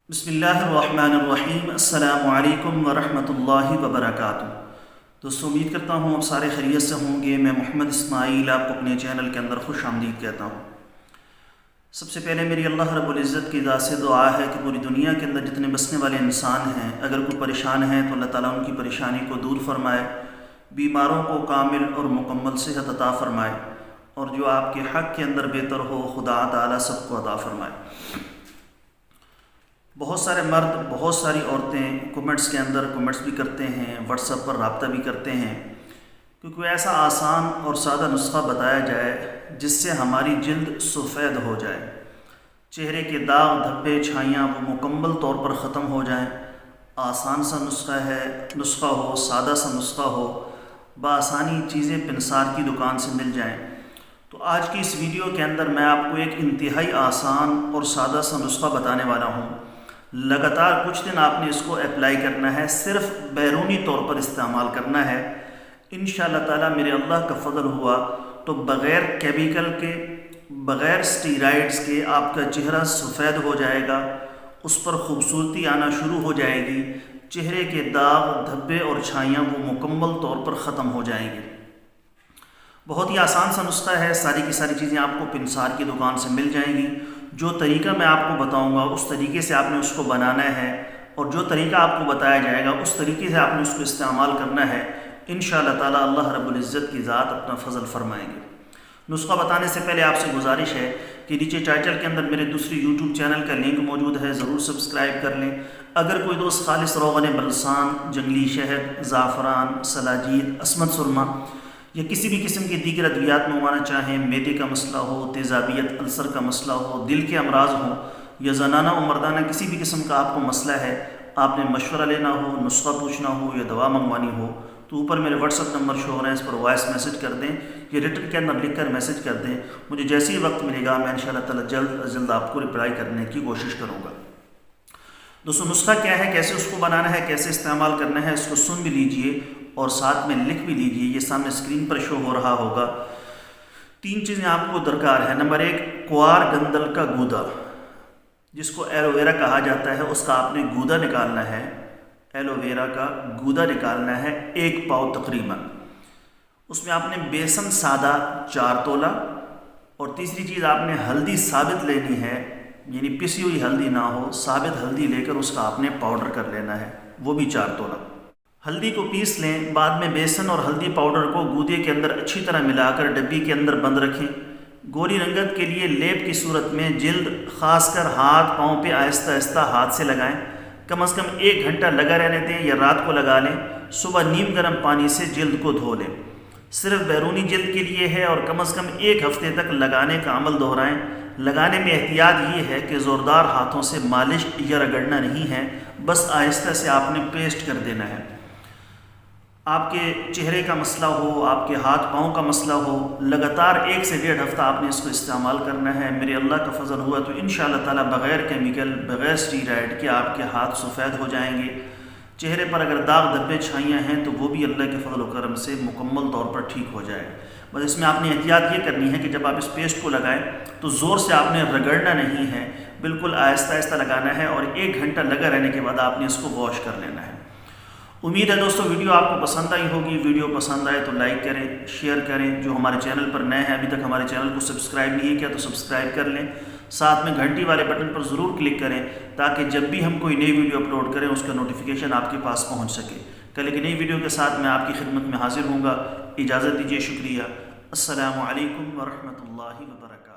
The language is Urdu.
بسم اللہ الرحمن الرحیم۔ السلام علیکم ورحمۃ اللہ وبرکاتہ۔ دوستوں، امید کرتا ہوں آپ سارے خیریت سے ہوں گے۔ میں محمد اسماعیل آپ کو اپنے چینل کے اندر خوش آمدید کہتا ہوں۔ سب سے پہلے میری اللہ رب العزت کی ذات سے دعا ہے کہ پوری دنیا کے اندر جتنے بسنے والے انسان ہیں، اگر کوئی پریشان ہیں تو اللہ تعالیٰ ان کی پریشانی کو دور فرمائے، بیماروں کو کامل اور مکمل صحت عطا فرمائے، اور جو آپ کے حق کے اندر بہتر ہو خدا تعالیٰ سب کو عطا فرمائے۔ بہت سارے مرد، بہت ساری عورتیں کمنٹس کے اندر کمنٹس بھی کرتے ہیں، واٹس ایپ پر رابطہ بھی کرتے ہیں کہ کوئی ایسا آسان اور سادہ نسخہ بتایا جائے جس سے ہماری جلد سفید ہو جائے، چہرے کے داغ دھبے چھائیاں وہ مکمل طور پر ختم ہو جائیں۔ آسان سا نسخہ ہو، سادہ سا نسخہ ہو، بآسانی چیزیں پنسار کی دکان سے مل جائیں۔ تو آج کی اس ویڈیو کے اندر میں آپ کو ایک انتہائی آسان اور سادہ سا نسخہ بتانے والا ہوں۔ لگاتار کچھ دن آپ نے اس کو اپلائی کرنا ہے، صرف بیرونی طور پر استعمال کرنا ہے۔ انشاءاللہ تعالیٰ میرے اللہ کا فضل ہوا تو بغیر کیمیکل کے، بغیر اسٹیرائڈز کے آپ کا چہرہ سفید ہو جائے گا، اس پر خوبصورتی آنا شروع ہو جائے گی، چہرے کے داغ دھبے اور چھائیاں وہ مکمل طور پر ختم ہو جائیں گی۔ بہت ہی آسان سا نسخہ ہے، ساری کی ساری چیزیں آپ کو پنسار کی دکان سے مل جائیں گی۔ جو طریقہ میں آپ کو بتاؤں گا اس طریقے سے آپ نے اس کو بنانا ہے، اور جو طریقہ آپ کو بتایا جائے گا اس طریقے سے آپ نے اس کو استعمال کرنا ہے۔ انشاءاللہ تعالی اللہ رب العزت کی ذات اپنا فضل فرمائیں گے۔ نسخہ بتانے سے پہلے آپ سے گزارش ہے کہ نیچے ٹائٹل کے اندر میرے دوسری یوٹیوب چینل کا لنک موجود ہے، ضرور سبسکرائب کر لیں۔ اگر کوئی دوست خالص روغن بلسان، جنگلی شہد، زعفران، سلاجید، عصمت سرما یا کسی بھی قسم کی دیگر ادویات منگوانا چاہیں، معدے کا مسئلہ ہو، تیزابیت، السر کا مسئلہ ہو، دل کے امراض ہوں، یا زنانہ و مردانہ کسی بھی قسم کا آپ کو مسئلہ ہے، آپ نے مشورہ لینا ہو، نسخہ پوچھنا ہو یا دوا منگوانی ہو، تو اوپر میرے واٹس ایپ نمبر شو ہو رہے ہیں، اس پر وائس میسج کر دیں یا ریٹن کے اندر لکھ کر میسج کر دیں۔ مجھے جیسے ہی وقت ملے گا میں انشاءاللہ تعالی جلد از جلد آپ کو رپلائی کرنے کی کوشش کروں گا۔ دوستوں، نسخہ کیا ہے، کیسے اس کو بنانا ہے، کیسے استعمال کرنا ہے، اس کو سن بھی لیجئے اور ساتھ میں لکھ بھی لیجئے۔ یہ سامنے اسکرین پر شو ہو رہا ہوگا۔ 3 چیزیں آپ کو درکار ہے۔ نمبر 1، کوار گندل کا گودا، جس کو ایلو ویرا کہا جاتا ہے، اس کا آپ نے گودا نکالنا ہے۔ ایلو ویرا کا گودا نکالنا ہے 1 پاؤ تقریباً۔ اس میں آپ نے بیسن سادہ 4 تولہ، اور تیسری چیز آپ نے ہلدی ثابت لینی ہے، یعنی پسی ہوئی ہلدی نہ ہو، ثابت ہلدی لے کر اس کا آپ نے پاؤڈر کر لینا ہے، وہ بھی 4 تولہ۔ ہلدی کو پیس لیں، بعد میں بیسن اور ہلدی پاؤڈر کو گودے کے اندر اچھی طرح ملا کر ڈبی کے اندر بند رکھیں۔ گوری رنگت کے لیے لیپ کی صورت میں جلد، خاص کر ہاتھ پاؤں پہ آہستہ آہستہ ہاتھ سے لگائیں۔ کم از کم 1 گھنٹہ لگا رہنے دیں یا رات کو لگا لیں۔ صبح نیم گرم پانی سے جلد کو دھو لیں۔ صرف بیرونی جلد کے لیے ہے، اور کم از کم 1 ہفتے تک لگانے کا عمل دہرائیں۔ لگانے میں احتیاط یہ ہے کہ زوردار ہاتھوں سے مالش یا رگڑنا نہیں ہے، بس آہستہ سے آپ نے پیسٹ کر دینا ہے۔ آپ کے چہرے کا مسئلہ ہو، آپ کے ہاتھ پاؤں کا مسئلہ ہو، لگاتار 1 سے 1.5 ہفتہ آپ نے اس کو استعمال کرنا ہے۔ میرے اللہ کا فضل ہوا تو انشاءاللہ تعالی بغیر کیمیکل، بغیر اسٹیرائڈ کے آپ کے ہاتھ سفید ہو جائیں گے۔ چہرے پر اگر داغ دھبے چھائیاں ہیں تو وہ بھی اللہ کے فضل و کرم سے مکمل طور پر ٹھیک ہو جائے۔ بس اس میں آپ نے احتیاط یہ کرنی ہے کہ جب آپ اس پیسٹ کو لگائیں تو زور سے آپ نے رگڑنا نہیں ہے، بالکل آہستہ آہستہ لگانا ہے، اور 1 گھنٹہ لگا رہنے کے بعد آپ نے اس کو واش کر لینا ہے۔ امید ہے دوستو ویڈیو آپ کو پسند آئی ہوگی۔ ویڈیو پسند آئے تو لائک کریں، شیئر کریں۔ جو ہمارے چینل پر نئے ہیں، ابھی تک ہمارے چینل کو سبسکرائب نہیں کیا تو سبسکرائب کر لیں۔ ساتھ میں گھنٹی والے بٹن پر ضرور کلک کریں تاکہ جب بھی ہم کوئی نئی ویڈیو اپلوڈ کریں اس کا نوٹیفیکیشن آپ کے پاس پہنچ سکے۔ کل ایک نئی ویڈیو کے ساتھ میں آپ کی خدمت میں حاضر ہوں گا۔ اجازت دیجیے، شکریہ۔ السلام علیکم ورحمۃ اللہ وبرکاتہ۔